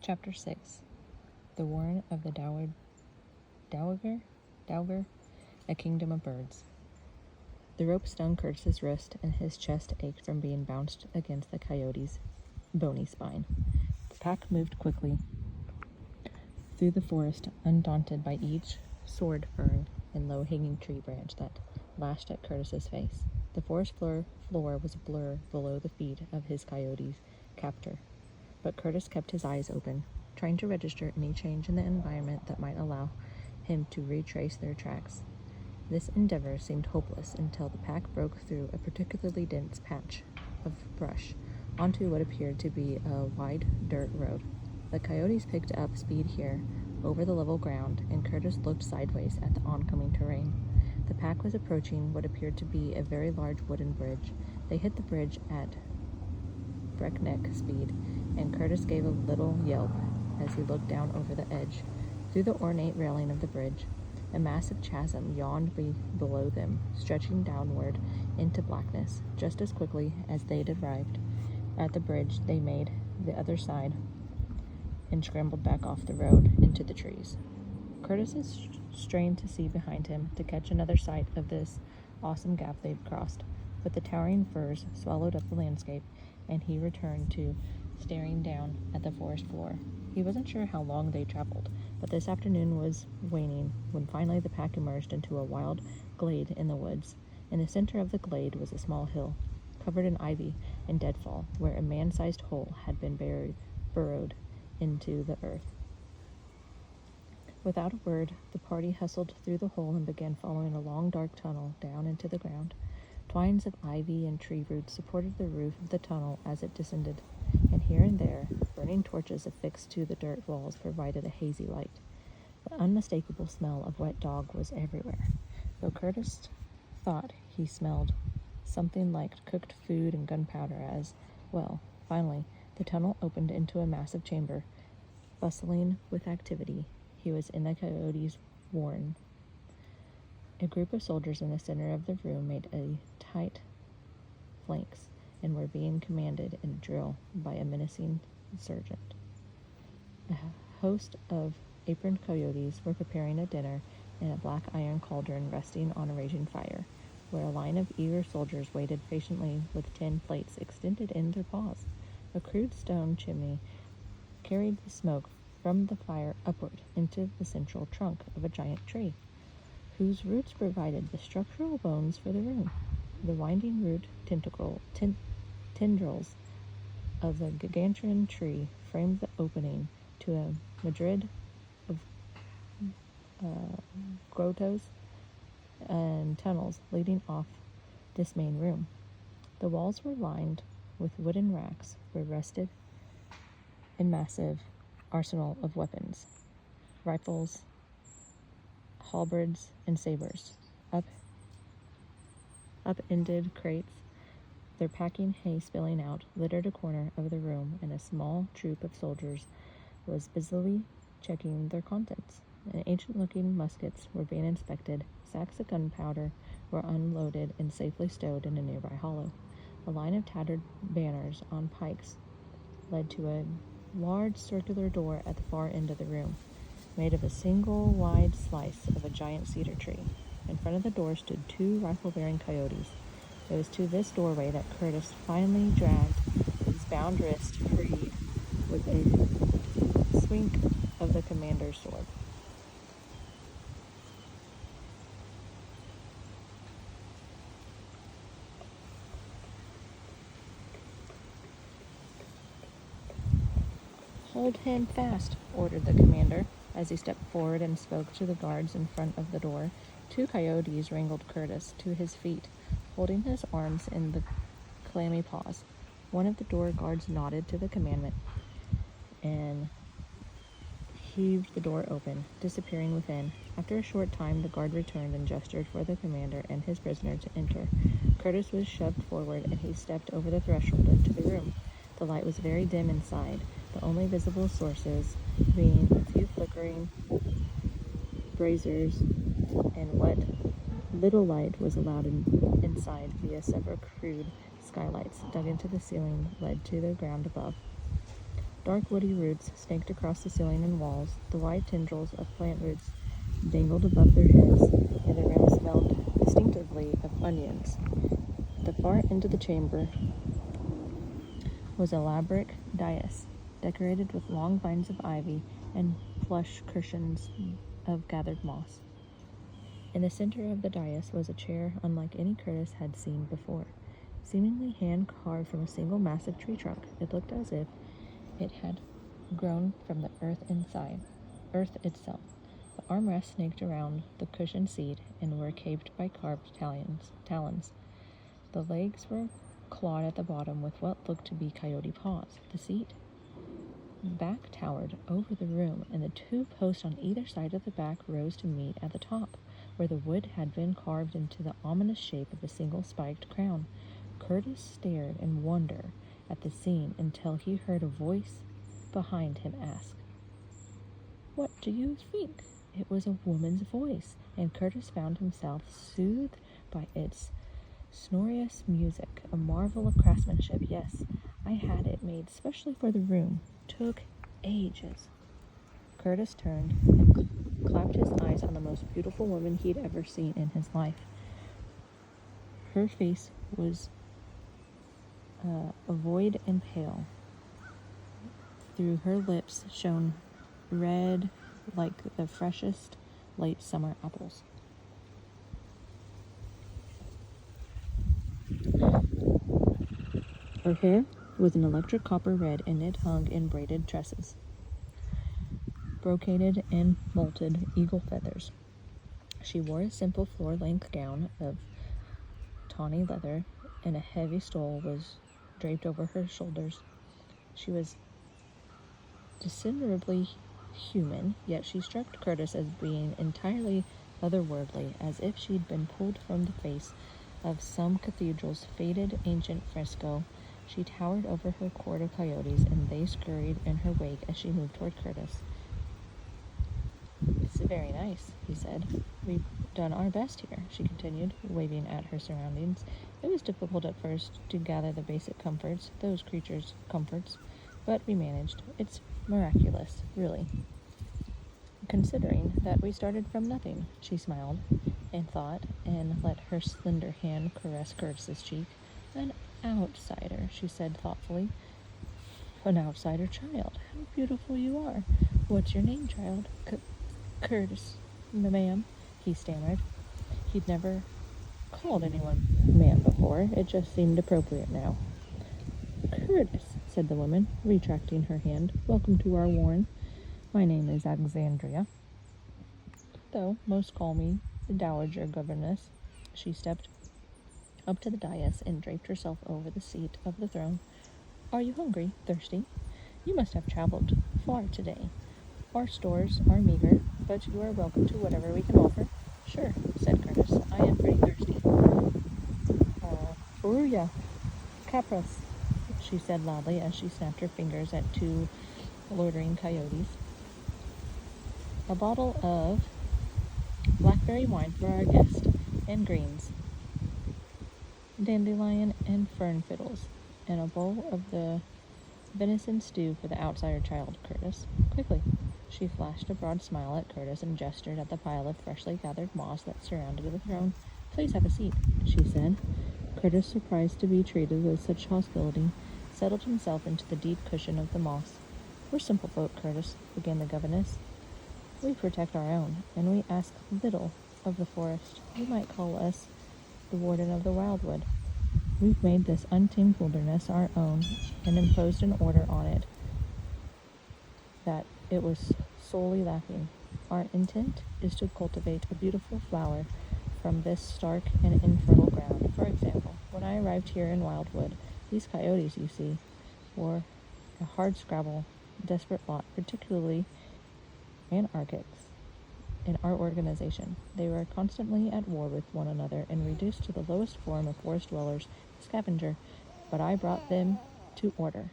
Chapter 6. The Warren of the Dowager, a Kingdom of Birds. The rope stung Curtis's wrist, and his chest ached from being bounced against the coyote's bony spine. The pack moved quickly through the forest, undaunted by each sword fern and low-hanging tree branch that lashed at Curtis's face. The forest floor was a blur below the feet of his coyote's captor, but Curtis kept his eyes open, trying to register any change in the environment that might allow him to retrace their tracks. This endeavor seemed hopeless until the pack broke through a particularly dense patch of brush onto what appeared to be a wide dirt road. The coyotes picked up speed here over the level ground, and Curtis looked sideways at the oncoming terrain. The pack was approaching what appeared to be a very large wooden bridge. They hit the bridge at breakneck speed, and Curtis gave a little yelp as he looked down over the edge. Through the ornate railing of the bridge, a massive chasm yawned below them, stretching downward into blackness. Just as quickly as they'd arrived at the bridge, they made the other side and scrambled back off the road into the trees. Curtis strained to see behind him to catch another sight of this awesome gap they'd crossed, but the towering firs swallowed up the landscape, and he returned to staring down at the forest floor. He wasn't sure how long they traveled, but this afternoon was waning when finally the pack emerged into a wild glade in the woods. In the center of the glade was a small hill, covered in ivy and deadfall, where a man-sized hole had been burrowed into the earth. Without a word, the party hustled through the hole and began following a long, dark tunnel down into the ground. Twines of ivy and tree roots supported the roof of the tunnel as it descended, and here and there, burning torches affixed to the dirt walls provided a hazy light. The unmistakable smell of wet dog was everywhere, though Curtis thought he smelled something like cooked food and gunpowder as well. Finally, the tunnel opened into a massive chamber, bustling with activity. He was in the coyote's warren. A group of soldiers in the center of the room made a tight flanks and were being commanded in a drill by a menacing sergeant. A host of aproned coyotes were preparing a dinner in a black iron cauldron resting on a raging fire, where a line of eager soldiers waited patiently with tin plates extended in their paws. A crude stone chimney carried the smoke from the fire upward into the central trunk of a giant tree, whose roots provided the structural bones for the room. The winding root tendrils of the gargantuan tree framed the opening to a madrid of grottos and tunnels leading off this main room. The walls were lined with wooden racks where rested a massive arsenal of weapons, rifles, halberds, and sabers. Up-ended crates, their packing hay spilling out, littered a corner of the room, and a small troop of soldiers was busily checking their contents. Ancient-looking muskets were being inspected. Sacks of gunpowder were unloaded and safely stowed in a nearby hollow. A line of tattered banners on pikes led to a large circular door at the far end of the room, made of a single wide slice of a giant cedar tree. In front of the door stood two rifle-bearing coyotes. It was to this doorway that Curtis finally dragged his bound wrist free with a swink of the commander's sword. "Hold him fast," ordered the commander, as he stepped forward and spoke to the guards in front of the door. Two coyotes wrangled Curtis to his feet, holding his arms in the clammy paws. One of the door guards nodded to the commandant and heaved the door open, disappearing within. After a short time, the guard returned and gestured for the commander and his prisoner to enter. Curtis was shoved forward, and he stepped over the threshold into the room. The light was very dim inside, the only visible sources being a few flickering braziers, and what little light was allowed inside via several crude skylights dug into the ceiling led to the ground above. Dark woody roots snaked across the ceiling and walls. The wide tendrils of plant roots dangled above their heads, and the room smelled distinctively of onions. At the far end of the chamber was a elaborate dais, decorated with long vines of ivy and plush cushions of gathered moss. In the center of the dais was a chair unlike any Curtis had seen before, seemingly hand-carved from a single massive tree trunk. It looked as if it had grown from the earth itself. The armrests snaked around the cushioned seat and were caped by carved talons. The legs were clawed at the bottom with what looked to be coyote paws. The seat back towered over the room, and the two posts on either side of the back rose to meet at the top, where the wood had been carved into the ominous shape of a single spiked crown. Curtis stared in wonder at the scene until he heard a voice behind him ask, "What do you think?" It was a woman's voice, and Curtis found himself soothed by its sonorous music, a marvel of craftsmanship. "Yes, I had it made specially for the room. Took ages." Curtis turned and clapped his eyes on the most beautiful woman he'd ever seen in his life. Her face was ovoid and pale. Through her lips shone red like the freshest late summer apples. Her hair was an electric copper red, and it hung in braided tresses, brocaded and molted eagle feathers. She wore a simple floor-length gown of tawny leather, and a heavy stole was draped over her shoulders. She was considerably human, yet she struck Curtis as being entirely otherworldly, as if she'd been pulled from the face of some cathedral's faded ancient fresco. She towered over her court of coyotes, and they scurried in her wake as she moved toward Curtis. "It's very nice," he said. "We've done our best here," she continued, waving at her surroundings. "It was difficult at first to gather the basic comforts, those creatures' comforts, but we managed. It's miraculous, really. Considering that we started from nothing." She smiled in thought and let her slender hand caress Curtis's cheek. "An outsider," she said thoughtfully. "An outsider child. How beautiful you are. What's your name, child?" Curtis, ma'am," he stammered. He'd never called anyone ma'am before. It just seemed appropriate now. "Curtis," said the woman, retracting her hand. "Welcome to our warren. My name is Alexandria, though most call me the Dowager Governess." She stepped up to the dais and draped herself over the seat of the throne. "Are you hungry? Thirsty? You must have traveled far today. Our stores are meager, but you are welcome to whatever we can offer." "Sure," said Curtis. "I am pretty thirsty." "Furuya, capras," she said loudly as she snapped her fingers at two loitering coyotes. "A bottle of blackberry wine for our guest, and greens, dandelion and fern fiddles, and a bowl of the venison stew for the outsider child, Curtis. Quickly." She flashed a broad smile at Curtis and gestured at the pile of freshly gathered moss that surrounded the throne. "Please have a seat," she said. Curtis, surprised to be treated with such hospitality, settled himself into the deep cushion of the moss. "We're simple folk, Curtis," began the governess. "We protect our own, and we ask little of the forest. You might call us the warden of the Wildwood. We've made this untamed wilderness our own and imposed an order on it that it was solely lacking. Our intent is to cultivate a beautiful flower from this stark and infertile ground. For example, when I arrived here in Wildwood, these coyotes you see were a hardscrabble, desperate lot, particularly anarchists in our organization. They were constantly at war with one another and reduced to the lowest form of forest dwellers, scavenger. But I brought them to order.